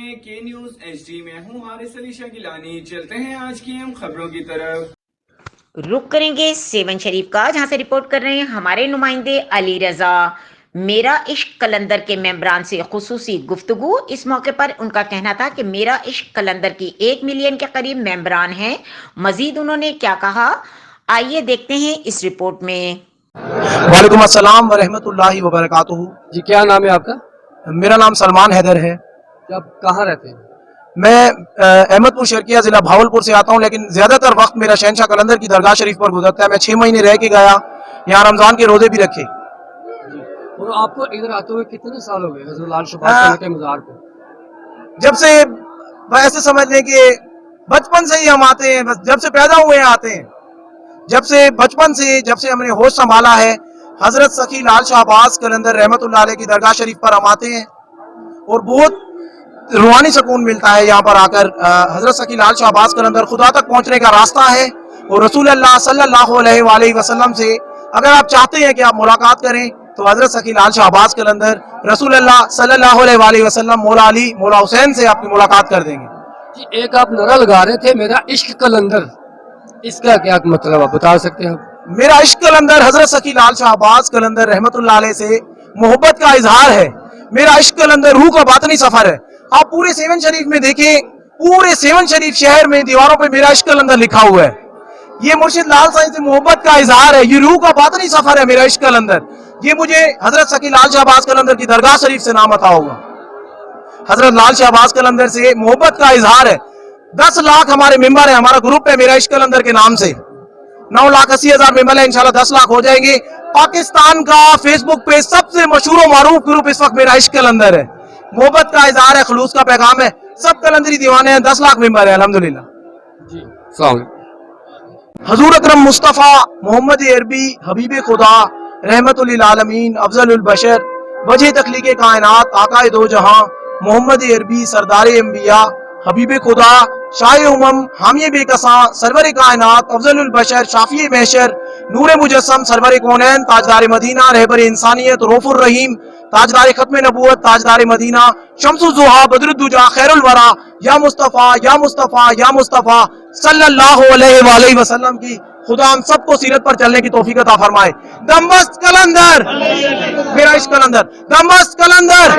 ہیں کے news H D میں ہوں حارث علی شاہ گیلانی. چلتے ہیں آج کی اہم خبروں کی طرف. رخ کریں گے سیون شریف کا، جہاں سے رپورٹ کر رہے ہیں ہمارے نمائندے علی رضا. میرا عشق قلندر کے ممبران سے خصوصی گفتگو. اس موقع پر ان کا کہنا تھا کہ میرا عشق قلندر کی 1 ملین کے قریب ممبران ہیں. مزید انہوں نے کیا کہا، آئیے دیکھتے ہیں اس رپورٹ میں. وعلیکم السلام ورحمۃ اللہ وبرکاتہ. جی کیا نام ہے آپ کا؟ میرا نام سلمان حیدر ہے. آپ کہاں رہتے ہیں؟ میں احمد پور شرقیہ ضلع بھاولپور سے آتا ہوں، لیکن زیادہ تر وقت میرا شہنشاہ قلندر کی درگاہ شریف پر گزرتا ہے. میں 6 مہینے رہ کے گیا، یہاں رمضان کے روزے بھی رکھے. اور آپ کو ادھر آتے ہوئے کتنے سال ہو گئے حضرت لال شہباز کے مزار پہ؟ جب سے ایسے سمجھ لیں کہ بچپن سے ہی ہم آتے ہیں، بس جب سے پیدا ہوئے ہیں آتے ہیں. جب سے بچپن سے جب سے ہم نے ہوش سنبھالا ہے، حضرت سخی لال شہباز قلندر رحمت اللہ علیہ کی درگاہ شریف پر ہم آتے ہیں اور بہت روحانی سکون ملتا ہے یہاں پر آ کر. حضرت سخی لال شہباز قلندر خدا تک پہنچنے کا راستہ ہے، اور رسول اللہ صلی اللہ علیہ وآلہ وسلم سے اگر آپ چاہتے ہیں کہ آپ ملاقات کریں تو حضرت سخی لال شہباز قلندر رسول اللہ صلی اللہ علیہ وآلہ وسلم، مولا علی مولا حسین سے آپ کی ملاقات کر دیں گے. جی ایک آپ نعرہ لگا رہے تھے میرا عشق قلندر، اس کا کیا مطلب آپ بتا سکتے ہیں؟ میرا عشق قلندر حضرت سخی لال شہباز قلندر رحمت اللہ علیہ سے محبت کا اظہار ہے. میرا عشق قلندر روح کا باطنی سفر ہے. آپ پورے سیون شریف میں دیکھیں، پورے سیون شریف شہر میں دیواروں پہ میرا عشق قلندر لکھا ہوا ہے. یہ مرشد لال سائیں سے محبت کا اظہار ہے، یہ روح کا باطنی سفر ہے میرا عشق قلندر. یہ مجھے حضرت سخی لال شہباز قلندر کی درگاہ شریف سے نام عطا ہوا. حضرت لال شہباز قلندر سے محبت کا اظہار ہے. 10 لاکھ ہمارے ممبر ہیں، ہمارا گروپ ہے میرا عشق قلندر کے نام سے. 9,80,000 ممبر ہیں، انشاءاللہ 10 لاکھ ہو جائیں گے. پاکستان کا فیس بک پہ سب سے مشہور و معروف گروپ اس وقت میرا عشق قلندر ہے. محبت کا اظہار ہے، خلوص کا پیغام ہے. سب قلندری دیوانے ہیں، 10 لاکھ ممبر ہیں الحمدللہ. جی السلام علیکم. حضور اکرم مصطفیٰ محمد عربی حبیب خدا رحمت للعالمین افضل البشر وجہ تخلیق کائنات آقا دو جہاں محمد عربی سردار انبیاء حبیب خدا شاہ امم حامی بے کساں سرور کائنات افضل البشر شافی محشر نور مجسم سرور کونین تاجدار مدینہ رہبر انسانیت رؤوف الرحیم تاجدار ختم نبوت تاجدار مدینہ شمس الضحیٰ بدر الدجا خیر الورا یا مصطفیٰ یا مصطفیٰ یا مصطفیٰ صلی اللہ علیہ وآلہ وسلم کی خدا ہم سب کو سیرت پر چلنے کی توفیق عطا فرمائے. دمست قلندر میرا عشق قلندر، دمست قلندر،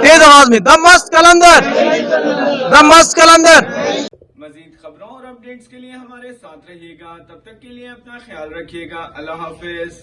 تیز آواز میں دمست قلندر، دمست قلندر. مزید خبروں اور اپڈیٹس کے لیے ہمارے ساتھ رہیے گا. تب تک کے لیے اپنا خیال رکھیے گا. اللہ حافظ.